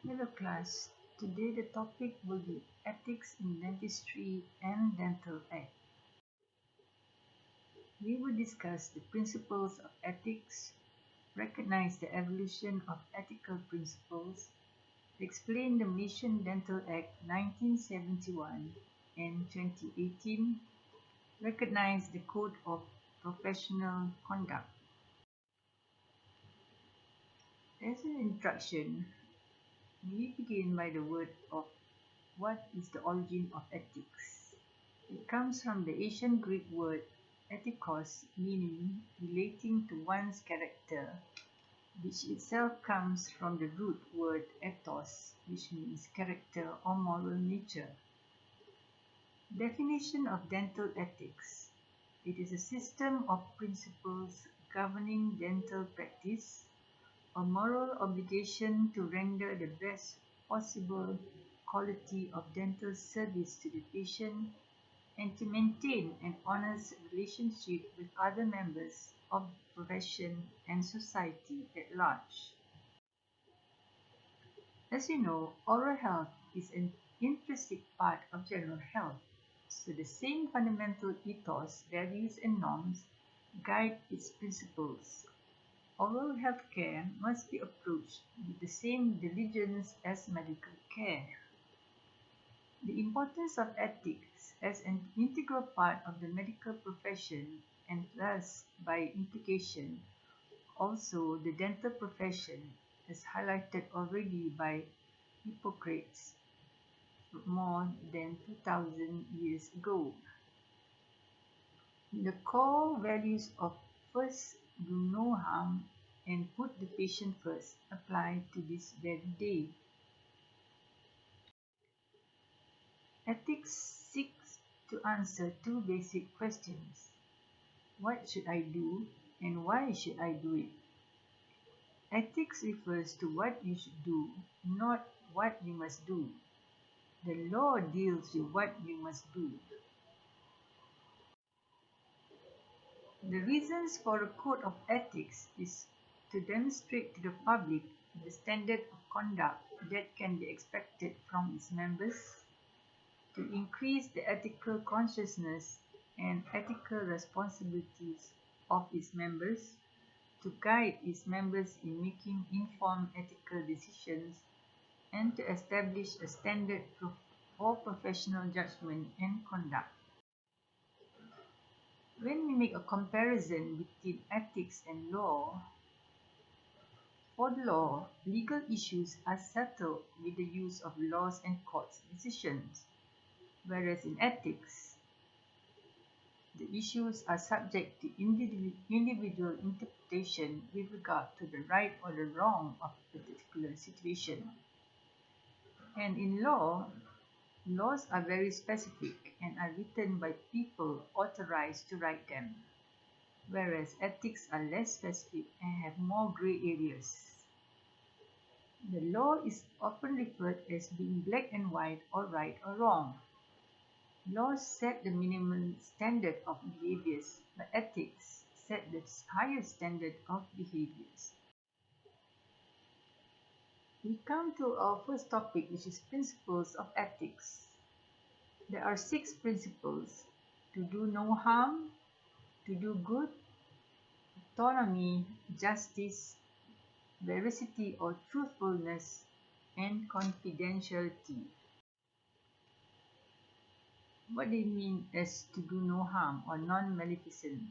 Hello class, today the topic will be ethics in dentistry and dental act. We will discuss the principles of ethics, recognize the evolution of ethical principles, explain the Malaysian Dental Act 1971 and 2018, recognize the Code of Professional Conduct. As an introduction, we begin by the word of what is the origin of ethics. It comes from the ancient Greek word ethikos, meaning relating to one's character, which itself comes from the root word ethos, which means character or moral nature. Definition of dental ethics. It is a system of principles governing dental practice, a moral obligation to render the best possible quality of dental service to the patient and to maintain an honest relationship with other members of the profession and society at large. As you know, oral health is an intrinsic part of general health, so the same fundamental ethos, values and norms guide its principles. Oral health care must be approached with the same diligence as medical care. The importance of ethics as an integral part of the medical profession and thus, by implication, also the dental profession, as highlighted already by Hippocrates more than 2000 years ago. The core values of first do no harm and put the patient first apply to this very day. Ethics seeks to answer two basic questions. What should I do and why should I do it? Ethics refers to what you should do, not what you must do. The law deals with what you must do. The reasons for a code of ethics is to demonstrate to the public the standard of conduct that can be expected from its members, to increase the ethical consciousness and ethical responsibilities of its members, to guide its members in making informed ethical decisions, and to establish a standard for professional judgment and conduct. When we make a comparison between ethics and law, for the law, legal issues are settled with the use of laws and courts' decisions, whereas in ethics, the issues are subject to individual interpretation with regard to the right or the wrong of a particular situation. And in law, laws are very specific and are written by people authorized to write them, whereas ethics are less specific and have more gray areas. The law is often referred as being black and white or right or wrong. Laws set the minimum standard of behaviors, but ethics set the highest standard of behaviors. We come to our first topic, which is principles of ethics. There are 6 principles: to do no harm, to do good, autonomy, justice, veracity or truthfulness, and confidentiality. What do you mean as to do no harm or non-maleficent?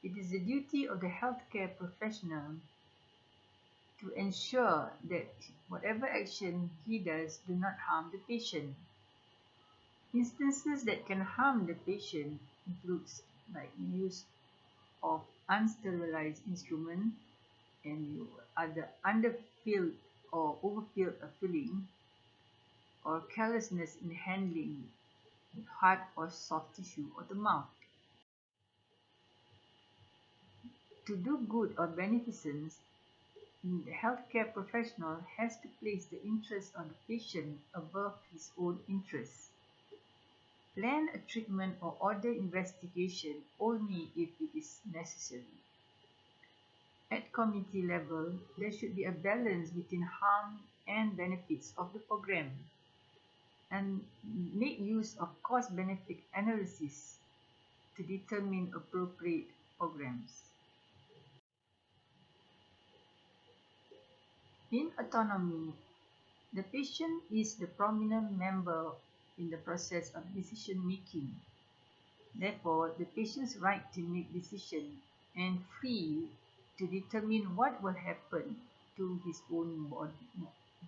It is the duty of the healthcare professional to ensure that whatever action he does do not harm the patient. Instances that can harm the patient includes like use of unsterilized instrument and other underfilled or overfilled filling, or carelessness in handling hard or soft tissue of the mouth. To do good or beneficence, the healthcare professional has to place the interest of the patient above his own interests. Plan a treatment or order investigation only if it is necessary. At community level, there should be a balance between harm and benefits of the program, and make use of cost-benefit analysis to determine appropriate programs. In autonomy, the patient is the prominent member in the process of decision-making. Therefore, the patient's right to make decisions and free to determine what will happen to his own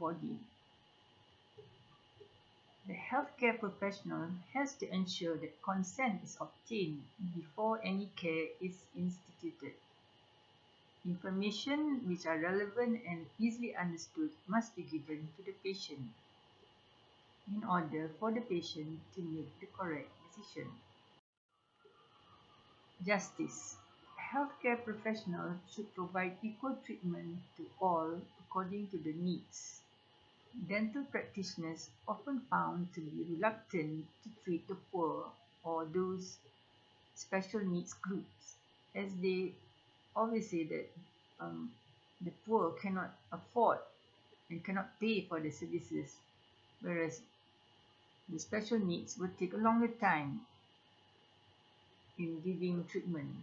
body. The healthcare professional has to ensure that consent is obtained before any care is instituted. Information which are relevant and easily understood must be given to the patient in order for the patient to make the correct decision. Justice. Healthcare professionals should provide equal treatment to all according to the needs. Dental practitioners often found to be reluctant to treat the poor or those special needs groups, as they always say that the poor cannot afford and cannot pay for the services, whereas the special needs will take a longer time in giving treatment.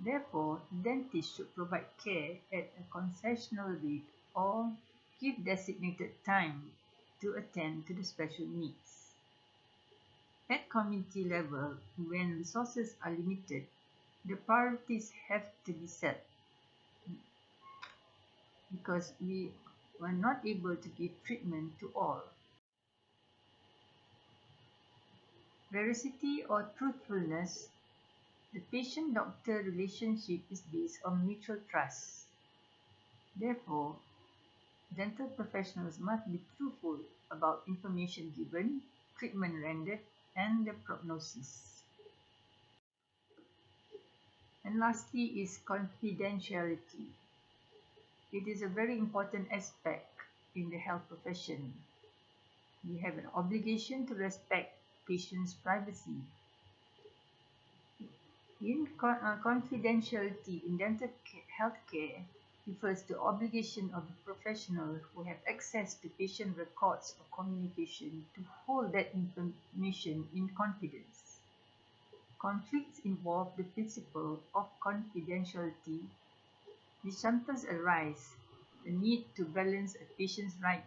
Therefore, dentists should provide care at a concessional rate or give designated time to attend to the special needs. At community level, when resources are limited, the priorities have to be set because we were not able to give treatment to all. Veracity or truthfulness. The patient-doctor relationship is based on mutual trust. Therefore, dental professionals must be truthful about information given, treatment rendered, and the prognosis. And lastly is confidentiality. It is a very important aspect in the health profession. We have an obligation to respect patients' privacy. Confidentiality in dental healthcare refers to obligation of the professional who have access to patient records or communication to hold that information in confidence. Conflicts involve the principle of confidentiality, which sometimes arise the need to balance a patient's right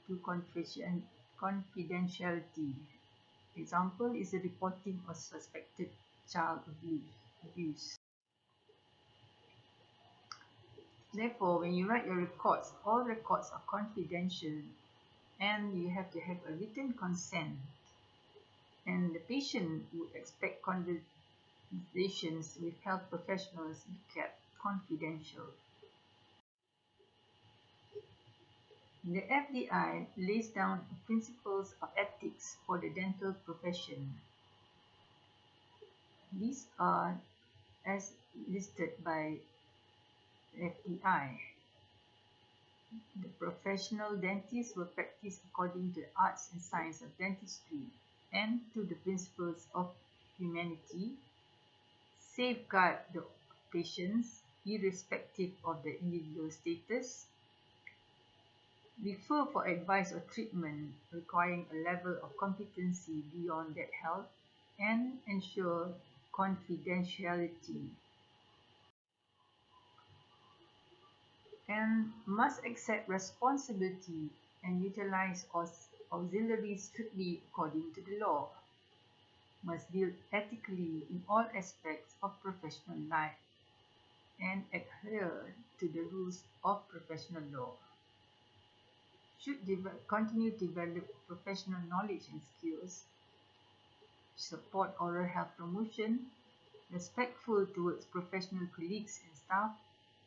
to confidentiality. Example is the reporting of suspected child abuse. Therefore, when you write your records, all records are confidential and you have to have a written consent. And the patient would expect conversations with health professionals be kept confidential. The FDI lays down principles of ethics for the dental profession. These are as listed by FDI. The professional dentist will practice according to the arts and science of dentistry and to the principles of humanity, safeguard the patients irrespective of the individual status, refer for advice or treatment requiring a level of competency beyond that held, and ensure confidentiality. And must accept responsibility and utilize auxiliaries strictly according to the law. Must deal ethically in all aspects of professional life and adhere to the rules of professional law. Should continue to develop professional knowledge and skills, support oral health promotion, respectful towards professional colleagues and staff,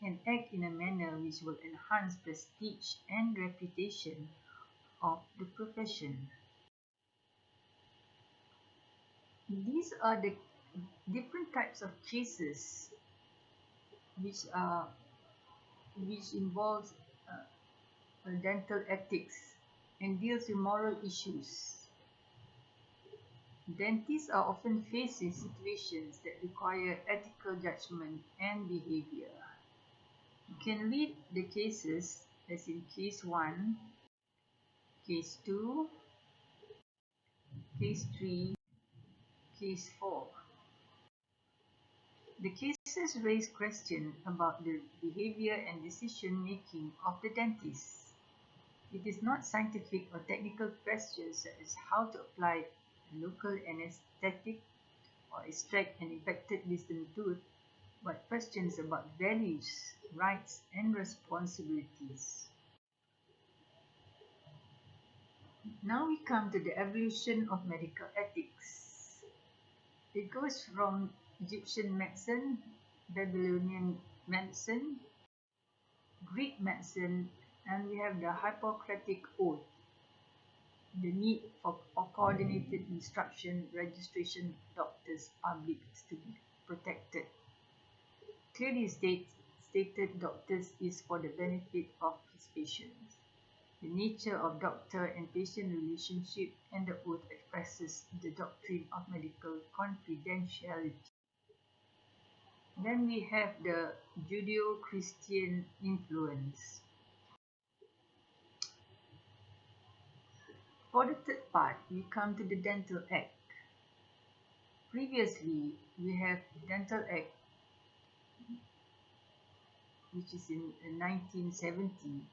and act in a manner which will enhance prestige and reputation of the profession. These are the different types of cases which involves dental ethics and deals with moral issues. Dentists are often faced with situations that require ethical judgment and behavior. You can read the cases as in case 1, case 2, case 3, case 4. The cases raise questions about the behavior and decision making of the dentist. It is not scientific or technical questions such as how to apply a local anesthetic or extract an infected wisdom tooth, but questions about values, rights, and responsibilities. Now we come to the evolution of medical ethics. It goes from Egyptian medicine, Babylonian medicine, Greek medicine, and we have the Hippocratic Oath, the need for coordinated instruction, registration, doctors, public to be protected. Clearly stated doctors is for the benefit of his patients. The nature of doctor and patient relationship and the oath expresses the doctrine of medical confidentiality. Then we have the Judeo-Christian influence. For the third part, we come to the Dental Act. Previously, we have Dental Act, which is in 1970,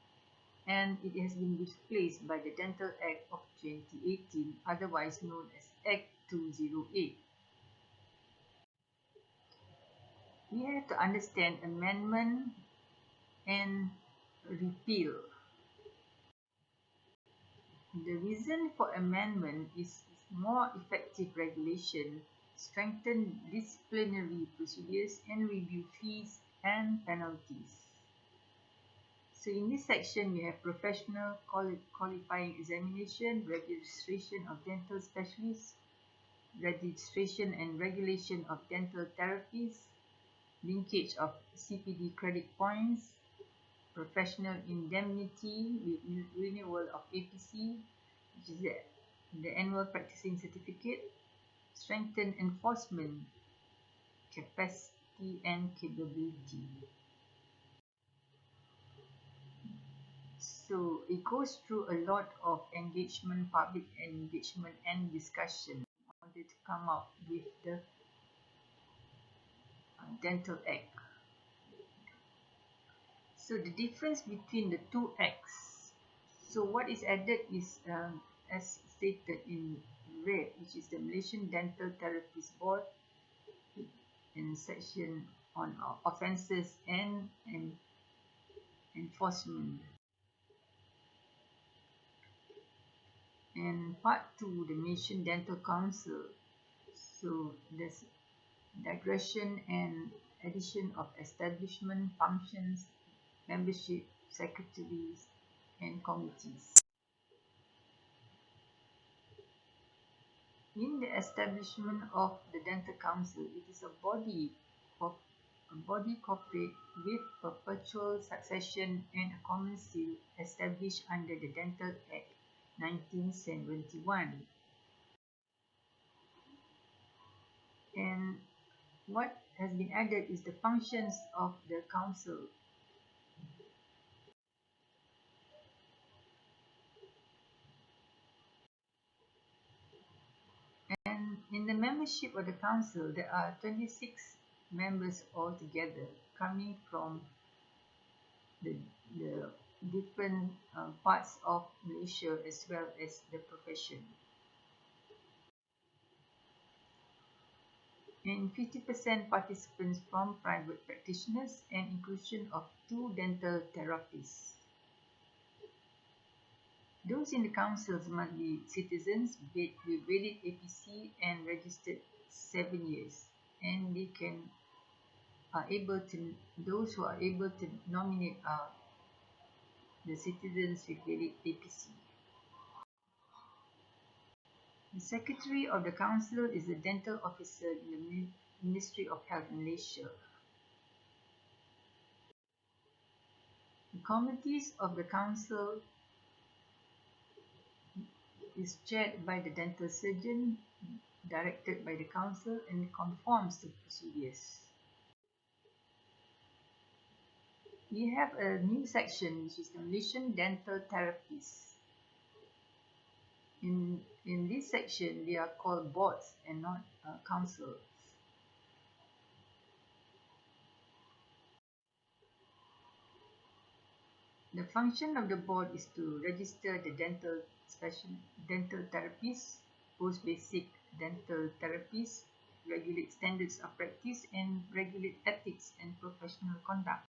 and it has been replaced by the Dental Act of 2018, otherwise known as Act 208. We have to understand amendment and repeal. The reason for amendment is more effective regulation, strengthen disciplinary procedures, and review fees and penalties. So in this section, we have professional qualifying examination, registration of dental specialists, registration and regulation of dental therapies, linkage of CPD credit points, professional indemnity with renewal of APC, which is the annual practicing certificate, strengthen enforcement, capacity and capability. So it goes through a lot of engagement, public engagement and discussion in order to come up with the Dental Act. So the difference between the two acts. So what is added is as stated in red, which is the Malaysian Dental Therapists Board in section on offences and enforcement. And part 2, the Malaysian Dental Council. So there's digression and addition of establishment functions, membership, secretaries, and committees. In the establishment of the Dental Council, it is a body corporate with perpetual succession and a common seal established under the Dental Act 1971. And what has been added is the functions of the council. And in the membership of the council, there are 26 members altogether coming from the different parts of Malaysia as well as the profession. And 50% participants from private practitioners and inclusion of 2 dental therapists. Those in the councils must be citizens with valid APC and registered 7 years, and they those who are able to nominate are the citizens with valid APC. The secretary of the council is the dental officer in the Ministry of Health Malaysia. The committees of the council is chaired by the dental surgeon, directed by the council, and conforms to procedures. We have a new section which is the Malaysian dental therapists. In this section, they are called boards and not councils. The function of the board is to register the dental therapists, post basic dental therapists, regulate standards of practice, and regulate ethics and professional conduct.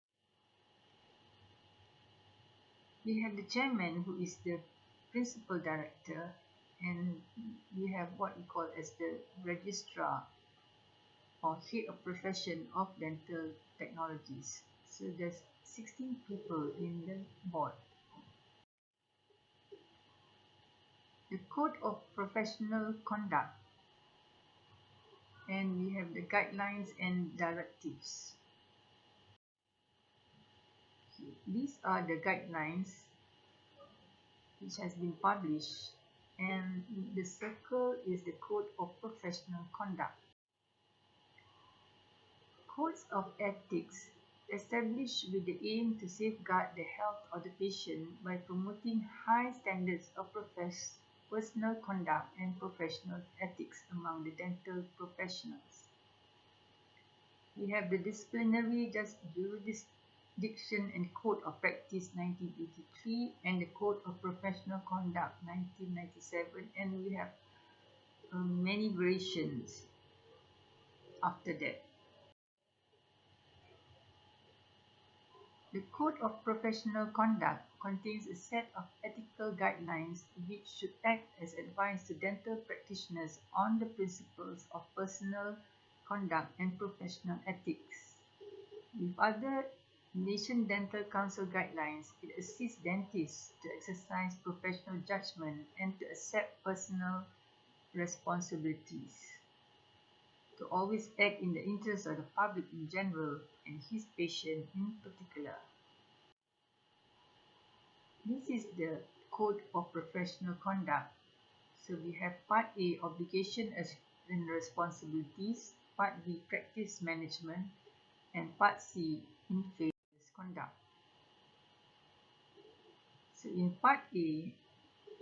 We have the chairman, who is the principal director, and we have what we call as the registrar or head of profession of dental technologies. So there's 16 people in the board. The code of professional conduct, and we have the guidelines and directives. These are the guidelines which has been published, and the circle is the code of professional conduct. Codes of ethics established with the aim to safeguard the health of the patient by promoting high standards of personal conduct and professional ethics among the dental professionals. We have the Disciplinary Jurisdiction and Code of Practice 1983 and the Code of Professional Conduct 1997, and we have many variations after that. The Code of Professional Conduct contains a set of ethical guidelines which should act as advice to dental practitioners on the principles of personal conduct and professional ethics. With other Malaysian Dental Council guidelines, it assists dentists to exercise professional judgment and to accept personal responsibilities, to always act in the interest of the public in general and his patient in particular. This is the Code of Professional Conduct. So we have Part A, Obligation and Responsibilities, Part B, Practice Management, and Part C, Infamous Conduct. So in Part A,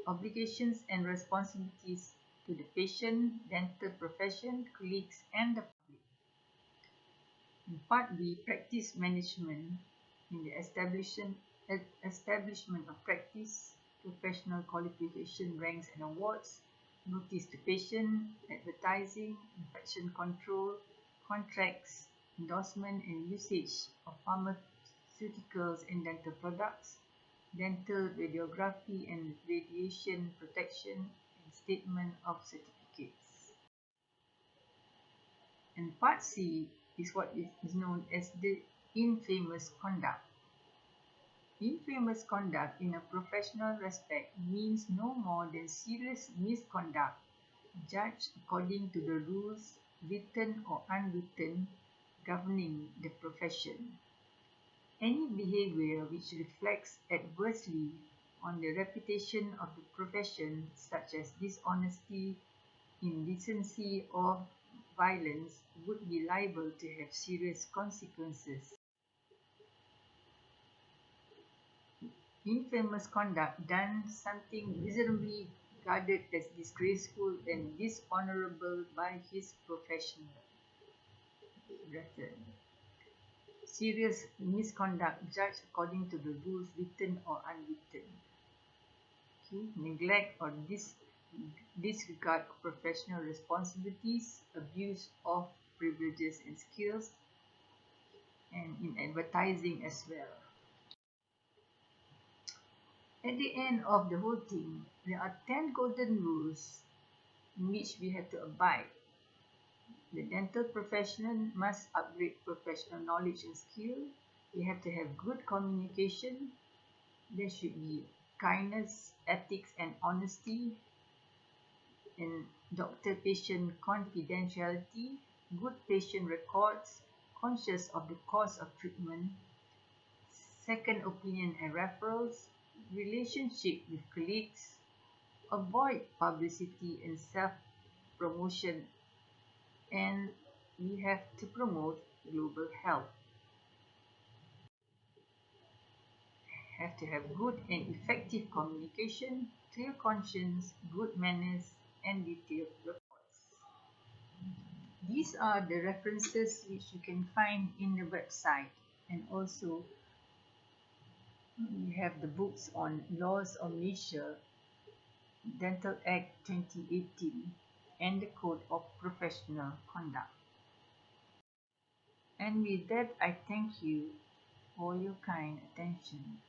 Obligations and Responsibilities to the patient, dental profession, colleagues, and the public. In Part B, Practice Management, in the establishment of practice, professional qualification ranks and awards, notice to patient, advertising, infection control, contracts, endorsement and usage of pharmaceuticals and dental products, dental radiography and radiation protection, and statement of certificates. And Part C is what is known as the infamous conduct. Infamous conduct in a professional respect means no more than serious misconduct judged according to the rules, written or unwritten, governing the profession. Any behavior which reflects adversely on the reputation of the profession, such as dishonesty, indecency, or violence, would be liable to have serious consequences. Infamous conduct done something reasonably regarded as disgraceful and dishonorable by his profession. Serious misconduct judged according to the rules, written or unwritten. Neglect or disregard of professional responsibilities, abuse of privileges and skills, and in advertising as well. At the end of the whole thing, there are 10 golden rules in which we have to abide. The dental professional must upgrade professional knowledge and skill. We have to have good communication. There should be kindness, ethics, and honesty, and doctor-patient confidentiality, good patient records, conscious of the cost of treatment, second opinion and referrals, relationship with colleagues, avoid publicity and self-promotion, and we have to promote global health. have to have good and effective communication, clear conscience, good manners, and detailed reports. These are the references which you can find in the website, and also we have the books on Laws of Malaysia, Dental Act 2018, and the Code of Professional Conduct. And with that, I thank you for your kind attention.